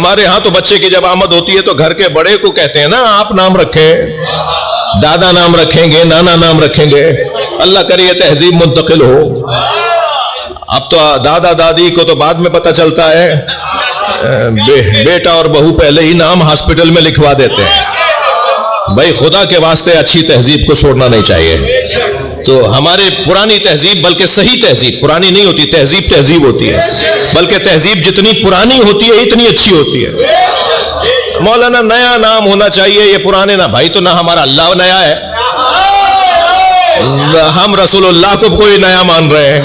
ہمارے ہاں تو بچے کی جب آمد ہوتی ہے تو گھر کے بڑے کو کہتے ہیں نا آپ نام رکھیں، دادا نام رکھیں گے، نانا نام رکھیں گے، اللہ کرے یہ تہذیب منتقل ہو۔ اب تو دادا دادی کو تو بعد میں پتہ چلتا ہے، بیٹا اور بہو پہلے ہی نام ہاسپٹل میں لکھوا دیتے ہیں۔ بھائی خدا کے واسطے اچھی تہذیب کو چھوڑنا نہیں چاہیے۔ تو ہمارے پرانی تہذیب، بلکہ صحیح تہذیب، پرانی نہیں ہوتی تہذیب، تہذیب ہوتی ہے، بلکہ تہذیب جتنی پرانی ہوتی ہے اتنی اچھی ہوتی ہے۔ مولانا نیا نام ہونا چاہیے، یہ پرانے نہ، بھائی تو نہ ہمارا اللہ نیا ہے، ہم رسول اللہ کو کوئی نیا مان رہے ہیں،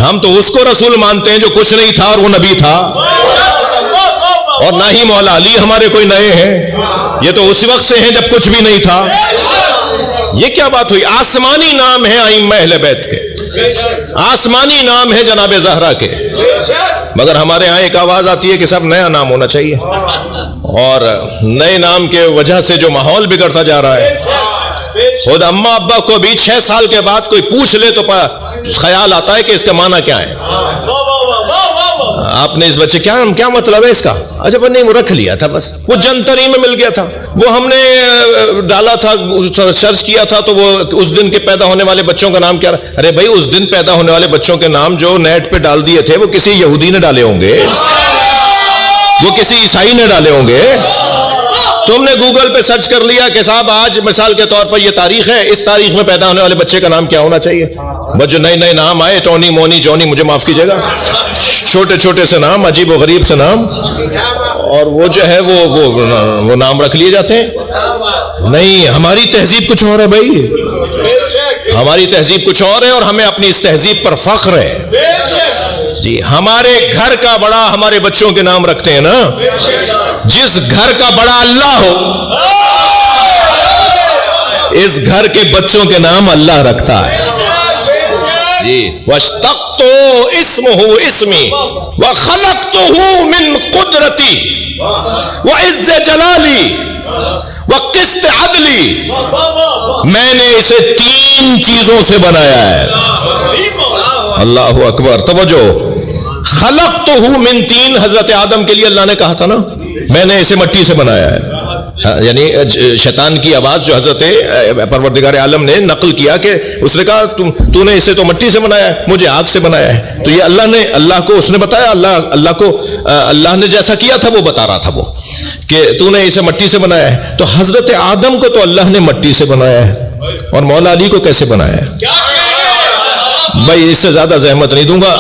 ہم تو اس کو رسول مانتے ہیں جو کچھ نہیں تھا اور وہ نبی تھا، اور نہ ہی مولا علی ہمارے کوئی نئے ہیں، یہ تو اس وقت سے ہیں جب کچھ بھی نہیں تھا۔ یہ کیا بات ہوئی؟ آسمانی نام ہے ائمہ اہل بیت کے، آسمانی نام ہے جناب زہرا کے، مگر ہمارے ہاں ایک آواز آتی ہے کہ سب نیا نام ہونا چاہیے، اور نئے نام کے وجہ سے جو ماحول بگڑتا جا رہا ہے، خود اماں ابا کو بھی 6 سال کے بعد کوئی پوچھ لے تو خیال آتا ہے کہ اس کا معنی کیا ہے۔ آپ نے اس بچے کیا مطلب ہے اس کا؟ اچھا نہیں، وہ رکھ لیا تھا، بس وہ جنتری میں مل گیا تھا، وہ ہم نے ڈالا تھا، سرچ کیا تھا تو وہ اس دن کے پیدا ہونے والے بچوں کا نام کیا رہا؟ ارے بھائی اس دن پیدا ہونے والے بچوں کے نام جو نیٹ پہ ڈال دیے تھے وہ کسی یہودی نے ڈالے ہوں گے، وہ کسی عیسائی نے ڈالے ہوں گے۔ تم نے گوگل پہ سرچ کر لیا کہ صاحب آج مثال کے طور پر یہ تاریخ ہے، اس تاریخ میں پیدا ہونے والے بچے کا نام کیا ہونا چاہیے؟ بس جو نئے نئے نام آئے، ٹونی، مونی، جونی، مجھے معاف کیجیے گا، چھوٹے چھوٹے سے نام، عجیب و غریب سے نام، اور وہ جو ہے وہ نام رکھ لیے جاتے ہیں۔ نہیں، ہماری تہذیب کچھ اور ہے بھائی، ہماری تہذیب کچھ اور ہے، اور ہمیں اپنی اس تہذیب پر فخر ہے۔ جی، ہمارے گھر کا بڑا ہمارے بچوں کے نام رکھتے ہیں نا، جس گھر کا بڑا اللہ ہو اس گھر کے بچوں کے نام اللہ رکھتا ہے۔ جی، وَاشْتَقْتُ اسْمُهُ اسْمِي وَخَلَقْتُهُ مِنْ قُدْرَتِي وَعِزِّ جَلَالِي وَقِسْطِ عَدْلِي، میں نے اسے 3 چیزوں سے بنایا ہے۔ اللہ اکبر، توجہ، خلقتہ من طین، حضرت آدم کے لیے اللہ نے کہا تھا نا میں نے اسے مٹی سے بنایا ہے، یعنی شیطان کی آواز جو حضرت پروردگار عالم نے نقل کیا کہ اس نے کہا تو نے اسے تو مٹی سے بنایا ہے، مجھے آگ سے بنایا ہے، تو یہ اللہ کو اس نے بتایا، اللہ نے جیسا کیا تھا وہ بتا رہا تھا وہ کہ تو نے اسے مٹی سے بنایا ہے۔ تو حضرت آدم کو تو اللہ نے مٹی سے بنایا ہے، اور مولا علی کو کیسے بنایا ہے؟ بھائی اس سے زیادہ زحمت نہیں دوں گا،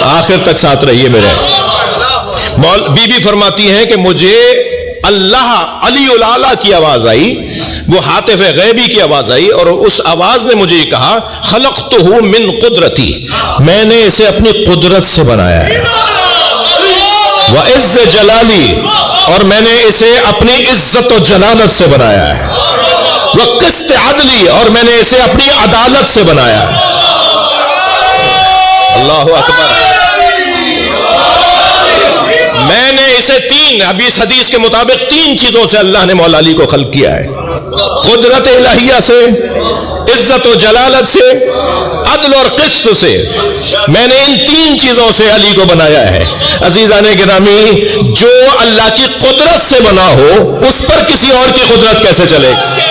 آخر تک ساتھ رہیے میرے۔ بی بی فرماتی ہیں کہ مجھے اللہ علی الاعلیٰ کی آواز آئی، وہ ہاتف غیبی کی آواز آئی، اور اس آواز نے مجھے یہ کہا خلقتہ من قدرتی، میں نے اسے اپنی قدرت سے بنایا ہے، وعز جلالی، اور میں نے اسے اپنی عزت و جلالت سے بنایا ہے، وقسط عدلی، اور میں نے اسے اپنی عدالت سے بنایا ہے۔ اللہ اکبر، میں نے اسے 3، ابھی اس حدیث کے مطابق 3 چیزوں سے اللہ نے مولا علی کو خلق کیا ہے، قدرت الہیہ سے، عزت و جلالت سے، عدل اور قسط سے، میں نے ان 3 چیزوں سے علی کو بنایا ہے۔ عزیزان گرامی، جو اللہ کی قدرت سے بنا ہو اس پر کسی اور کی قدرت کیسے چلے گی؟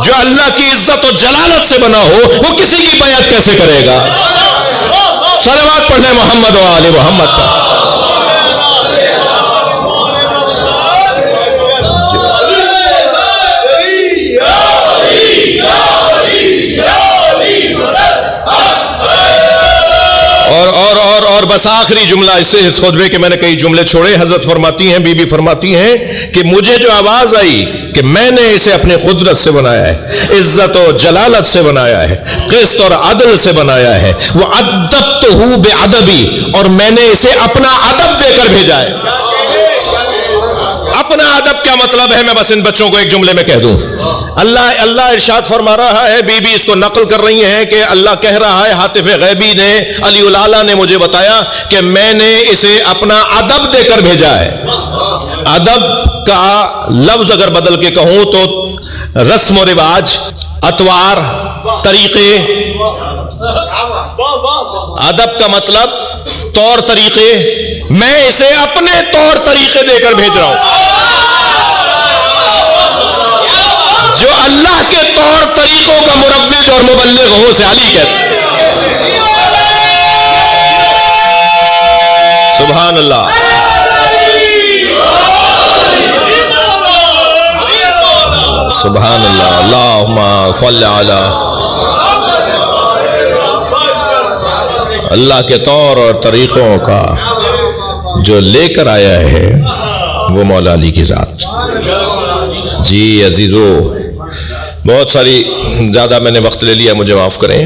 جو اللہ کی عزت و جلالت سے بنا ہو وہ کسی کی بیعت کیسے کرے گا؟ صلوات پڑھ لیں محمد و آل محمد پر۔ اور بس آخری جملہ اس خطبے کے، میں نے کئی جملے چھوڑے، حضرت فرماتی ہیں، بی بی فرماتی ہیں کہ مجھے جو آواز آئی کہ میں نے اسے اپنی قدرت سے بنایا ہے، عزت و جلالت سے بنایا ہے، قسط اور عدل سے بنایا ہے، وَعَدَّبْتُهُ بِعَدَبِي، اور میں نے اسے اپنا ادب دے کر بھیجا ہے۔ اپنا ادب کیا مطلب ہے؟ میں بس ان بچوں کو ایک جملے میں کہہ دوں۔ اللہ ارشاد فرما رہا ہے، بی بی اس کو نقل کر رہی ہیں کہ اللہ کہہ رہا ہے، ہاتف غیبی نے، علی الاعلیٰ نے مجھے بتایا کہ میں نے اسے اپنا ادب دے کر بھیجا ہے۔ ادب کا لفظ اگر بدل کے کہوں تو رسم و رواج، اطوار، طریقے۔ ادب کا مطلب طور طریقے، میں اسے اپنے طور طریقے دے کر بھیج رہا ہوں. جو اللہ کے طور طریقوں کا مروج اور مبلغ ہو اسے علی کہتے ہیں. سبحان اللہ. سبحان اللہ. اللہم صلی علی. اللہ کے طور اور طریقوں کا جو لے کر آیا ہے وہ مولا علی کی ذات. جی عزیزو، بہت ساری زیادہ میں نے وقت لے لیا، مجھے معاف کریں.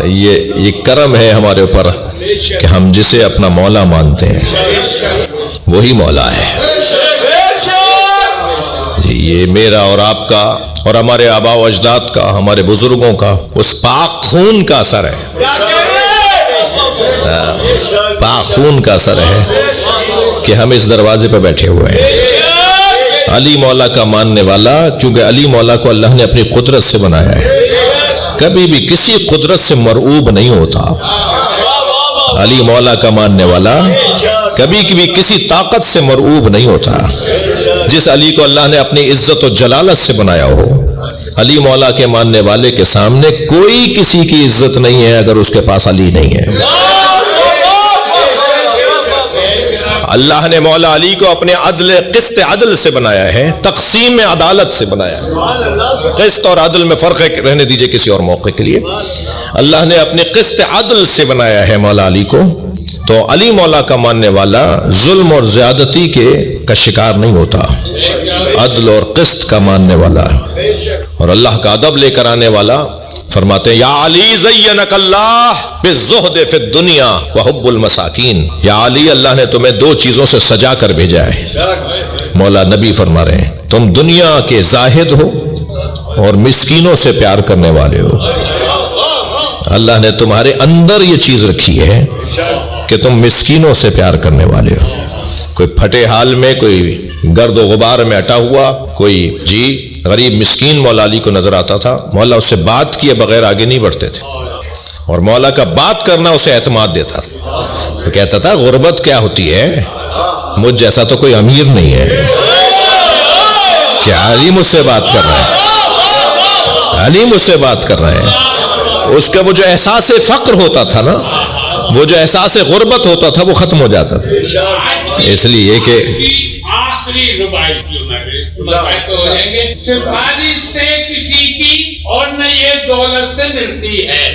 یہ کرم ہے ہمارے اوپر کہ ہم جسے اپنا مولا مانتے ہیں وہی مولا ہے. جی یہ میرا اور آپ کا اور ہمارے آباء و اجداد کا، ہمارے بزرگوں کا اس پاک خون کا اثر ہے. پاک خون کا اثر ہے کہ ہم اس دروازے پہ بیٹھے ہوئے ہیں. علی مولا کا ماننے والا، کیونکہ علی مولا کو اللہ نے اپنی قدرت سے بنایا ہے، کبھی بھی کسی قدرت سے مرعوب نہیں ہوتا. علی مولا کا ماننے والا کبھی بھی کسی طاقت سے مرعوب نہیں ہوتا. جس علی کو اللہ نے اپنی عزت و جلالت سے بنایا ہو، علی مولا کے ماننے والے کے سامنے کوئی کسی کی عزت نہیں ہے اگر اس کے پاس علی نہیں ہے. اللہ نے مولا علی کو اپنے قسط عدل سے بنایا ہے، تقسیم عدالت سے بنایا ہے. قسط اور عدل میں فرق ہے، رہنے دیجئے کسی اور موقع کے لیے. اللہ نے اپنے قسط عدل سے بنایا ہے مولا علی کو، تو علی مولا کا ماننے والا ظلم اور زیادتی کا شکار نہیں ہوتا. عدل اور قسط کا ماننے والا اور اللہ کا ادب لے کر آنے والا فرماتے ہیں، یا علی زینک اللہ بالزہد فی الدنیا وحب المساکین. یا علی، اللہ نے تمہیں دو چیزوں سے سجا کر بھیجا ہے. مولا نبی فرما رہے ہیں تم دنیا کے زاہد ہو اور مسکینوں سے پیار کرنے والے ہو. اللہ نے تمہارے اندر یہ چیز رکھی ہے کہ تم مسکینوں سے پیار کرنے والے ہو. کوئی پھٹے حال میں، کوئی گرد و غبار میں اٹا ہوا کوئی غریب مسکین مولا علی کو نظر آتا تھا، مولا اس سے بات کیے بغیر آگے نہیں بڑھتے تھے، اور مولا کا بات کرنا اسے اعتماد دیتا تھا. وہ کہتا تھا غربت کیا ہوتی ہے، مجھ جیسا تو کوئی امیر نہیں ہے. کیا علی مجھ سے بات کر رہا ہے، علی مجھ سے بات کر رہے ہیں. اس کا وہ جو احساس فقر ہوتا تھا نا، وہ جو احساس غربت ہوتا تھا وہ ختم ہو جاتا تھا. اس لیے کہ آخری ربائی سفارش سے کسی کی اور نہ یہ دولت سے ملتی ہے.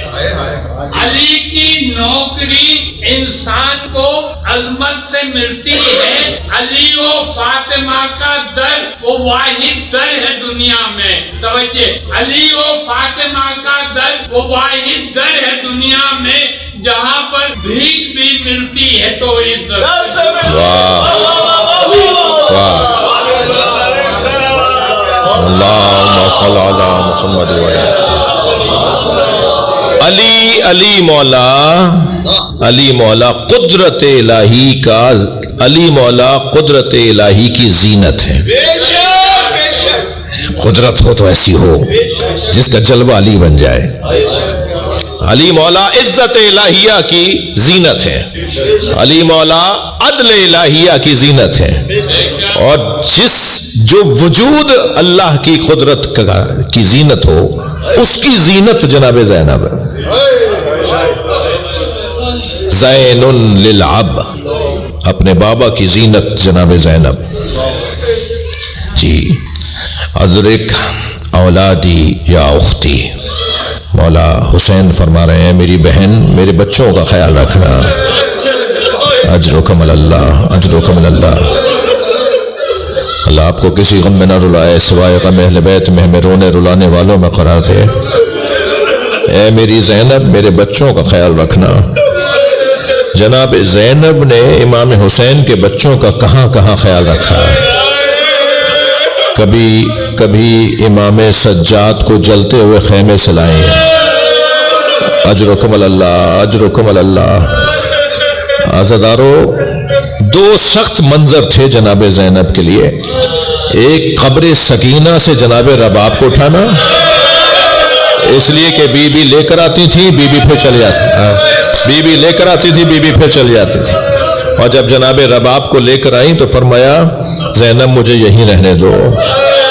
علی کی نوکری انسان کو عظمت سے ملتی ہے. علی و فاطمہ کا در وہ واحد در ہے دنیا میں. توجہ، علی و فاطمہ کا در وہ واحد در ہے دنیا میں جہاں پر بھیک بھی ملتی ہے تو عزت. اللہم صلی علی محمد علی مولا قدرت الہی کا، علی مولا قدرت الہی کی زینت ہے. قدرت ہو تو ایسی ہو جس کا جلوہ علی بن جائے. علی مولا عزت الہیہ کی زینت ہے، علی مولا عدل الہیہ کی زینت ہے. اور جو وجود اللہ کی قدرت کی زینت ہو اس کی زینت جناب زینب. زین للعب، اپنے بابا کی زینت جناب زینب. جی ادرک اولادی یا اختی. مولا حسین فرما رہے ہیں میری بہن، میرے بچوں کا خیال رکھنا. اجرکم اللہ، اجرکم اللہ. اللہ آپ کو کسی غم میں نہ رلائے، سوائے غم اہل بیت میں ہمیں رونے رلانے والوں میں قرار دے. اے میری زینب، میرے بچوں کا خیال رکھنا. جناب زینب نے امام حسین کے بچوں کا کہاں کہاں خیال رکھا ہے. کبھی امام سجاد کو جلتے ہوئے خیمے سے لائے ہیں. اجرکم اللہ، اجرکم اللہ. عزادارو، دو سخت منظر تھے جناب زینب کے لیے. ایک قبر سکینہ سے جناب رباب کو اٹھانا، اس لیے کہ بی بی لے کر آتی تھی، بی بی پھر چلے جاتی. بیوی لے کر آتی تھی، بیوی پھر چل جاتی تھی، اور جب جناب رباب کو لے کر آئیں تو فرمایا زینب مجھے یہیں رہنے دو،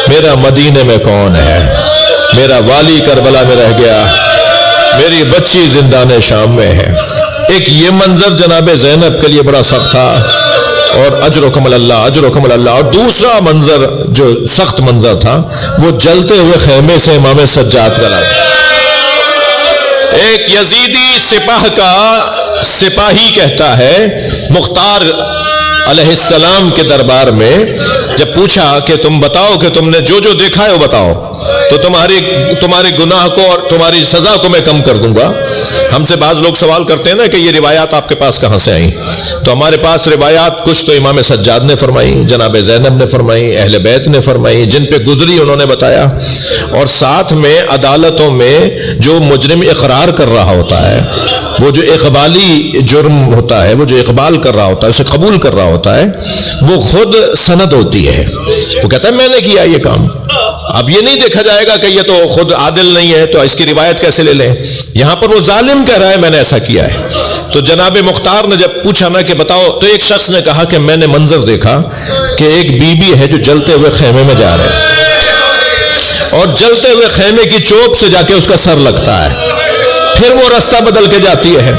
میرا مدینے میں کون ہے، میرا والی کربلا میں رہ گیا، میری بچی زندان شام میں ہے۔ ایک یہ منظر جناب زینب کے لیے بڑا سخت تھا، اور اجرکم اللہ اجرکم اللہ۔ اور دوسرا منظر جو سخت منظر تھا وہ جلتے ہوئے خیمے سے امام سجاد کا لایا۔ ایک یزیدی سپاہ کا سپاہی کہتا ہے مختار علیہ السلام کے دربار میں جب پوچھا کہ تم بتاؤ کہ تم نے جو جو دیکھا ہے وہ بتاؤ تو تمہارے گناہ کو اور تمہاری سزا کو میں کم کر دوں گا۔ ہم سے بعض لوگ سوال کرتے ہیں نا کہ یہ روایات آپ کے پاس کہاں سے آئیں، تو ہمارے پاس روایات کچھ تو امام سجاد نے فرمائی، جناب زینب نے فرمائی، اہل بیت نے فرمائی، جن پہ گزری انہوں نے بتایا، اور ساتھ میں عدالتوں میں جو مجرم اقرار کر رہا ہوتا ہے، وہ جو اقبالی جرم ہوتا ہے، وہ جو اقبال کر رہا ہوتا ہے، اسے قبول کر رہا ہوتا ہے، وہ خود سند ہوتی ہے، وہ کہتا ہے میں نے کیا یہ کام۔ اب یہ نہیں دیکھا جائے گا کہ یہ تو خود عادل نہیں ہے تو اس کی روایت کیسے لے لیں، یہاں پر وہ ظالم کہہ رہا ہے میں نے ایسا کیا ہے۔ تو جناب مختار نے جب پوچھا نا کہ بتاؤ، تو ایک شخص نے کہا کہ میں نے منظر دیکھا کہ ایک بی بی ہے جو جلتے ہوئے خیمے میں جا رہے ہیں، اور جلتے ہوئے خیمے کی چوک سے جا کے اس کا سر لگتا ہے، پھر وہ راستہ بدل کے جاتی ہے،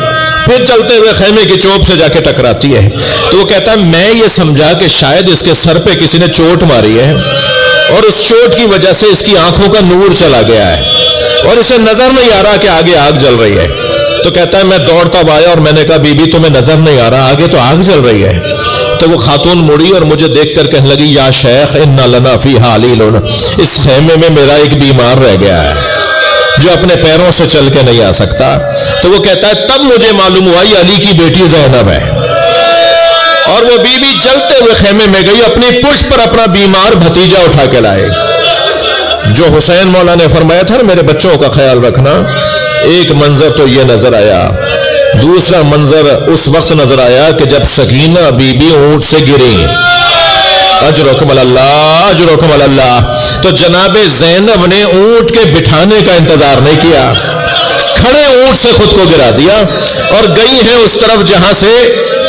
پھر چلتے ہوئے خیمے کی چوب سے جا کے ٹکراتی ہے۔ تو وہ کہتا ہے میں یہ سمجھا کہ شاید اس کے سر پہ کسی نے چوٹ ماری ہے، اور اس چوٹ کی وجہ سے اس کی آنکھوں کا نور چلا گیا ہے، اور اسے نظر نہیں آ رہا کہ آگے آگ جل رہی ہے۔ تو کہتا ہے میں دوڑتا ہوا آیا اور میں نے کہا بی بی تمہیں نظر نہیں آ رہا، آگے تو آگ جل رہی ہے۔ تو وہ خاتون مڑی اور مجھے دیکھ کر کہنے لگی یا شیخ انا لنا فیہا علیل، اس خیمے میں میرا ایک بیمار رہ گیا ہے جو اپنے پیروں سے چل کے نہیں آ سکتا۔ تو وہ کہتا ہے تب مجھے معلوم ہوا یہ علی کی بیٹی زینب ہے، اور وہ بی بی چلتے ہوئے خیمے میں گئی، اپنی پشت پر اپنا بیمار بھتیجا اٹھا کے لائے۔ جو حسین مولا نے فرمایا تھا میرے بچوں کا خیال رکھنا، ایک منظر تو یہ نظر آیا، دوسرا منظر اس وقت نظر آیا کہ جب سکینہ بی بی اونٹ سے گری، اجرکم اللہ اجرکم اللہ، تو جناب زینب نے اونٹ کے بٹھانے کا انتظار نہیں کیا، کھڑے اونٹ سے خود کو گرا دیا، اور گئی ہیں اس طرف جہاں سے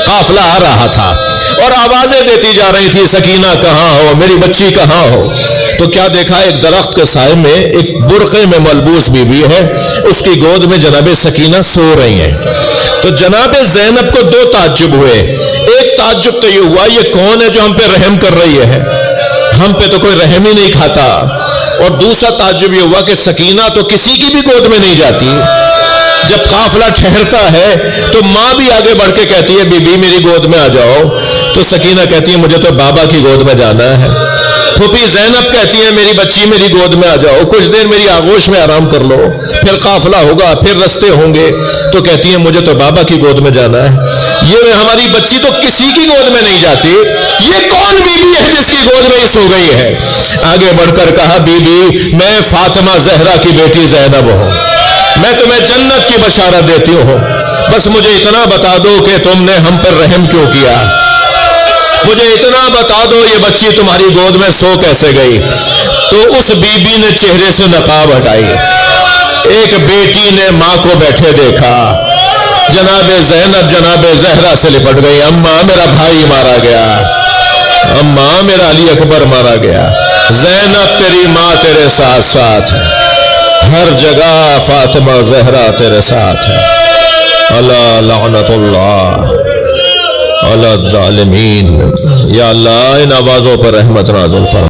قافلہ آ رہا تھا، اور آوازیں دیتی جا رہی تھی سکینہ کہاں ہو، میری بچی کہاں ہو۔ تو کیا دیکھا، ایک درخت کے سائے میں ایک برقعے میں ملبوس بی بی ہے، اس کی گود میں جناب سکینہ سو رہی ہیں۔ تو جناب زینب کو دو تعجب ہوئے، ایک تعجب تو یہ ہوا یہ کون ہے جو ہم پہ رحم کر رہی ہے، ہم پہ تو کوئی رحم ہی نہیں کھاتا، اور دوسرا تعجب یہ ہوا کہ سکینہ تو کسی کی بھی گود میں نہیں جاتی، جب قافلہ ٹھہرتا ہے تو ماں بھی آگے بڑھ کے کہتی ہے بی بی میری گود میں آ جاؤ، تو سکینہ کہتی ہے مجھے تو بابا کی گود میں جانا ہے، پھوپھی زینب کہتی ہے میری بچی میری گود میں آ جاؤ، کچھ دیر میری آغوش میں آرام کر لو، پھر قافلہ ہوگا، پھر رستے ہوں گے، تو کہتی ہے مجھے تو بابا کی گود میں جانا ہے۔ یہ ہماری بچی تو کسی کی گود میں نہیں جاتی، یہ کون بی بی ہے جس کی گود میں سو گئی ہے؟ آگے بڑھ کر کہا بی بی میں فاطمہ زہرا کی بیٹی زینب ہوں، میں تمہیں جنت کی بشارت دیتی ہوں، بس مجھے اتنا بتا دو کہ تم نے ہم پر رحم کیوں کیا، مجھے اتنا بتا دو یہ بچی تمہاری گود میں سو کیسے گئی۔ تو اس بی بی نے چہرے سے نقاب ہٹائی، ایک بیٹی نے ماں کو بیٹھے دیکھا، جناب زینب جناب زہرا سے لپٹ گئی، اماں میرا بھائی مارا گیا، اماں میرا علی اکبر مارا گیا، زینب تیری ماں تیرے ساتھ ساتھ ہے، ہر جگہ فاطمہ زہرا تیرے ساتھ ہے۔ اللہ لعنت اللہ علی الظالمین، یا اللہ ان آوازوں پر رحمت نازل فرما۔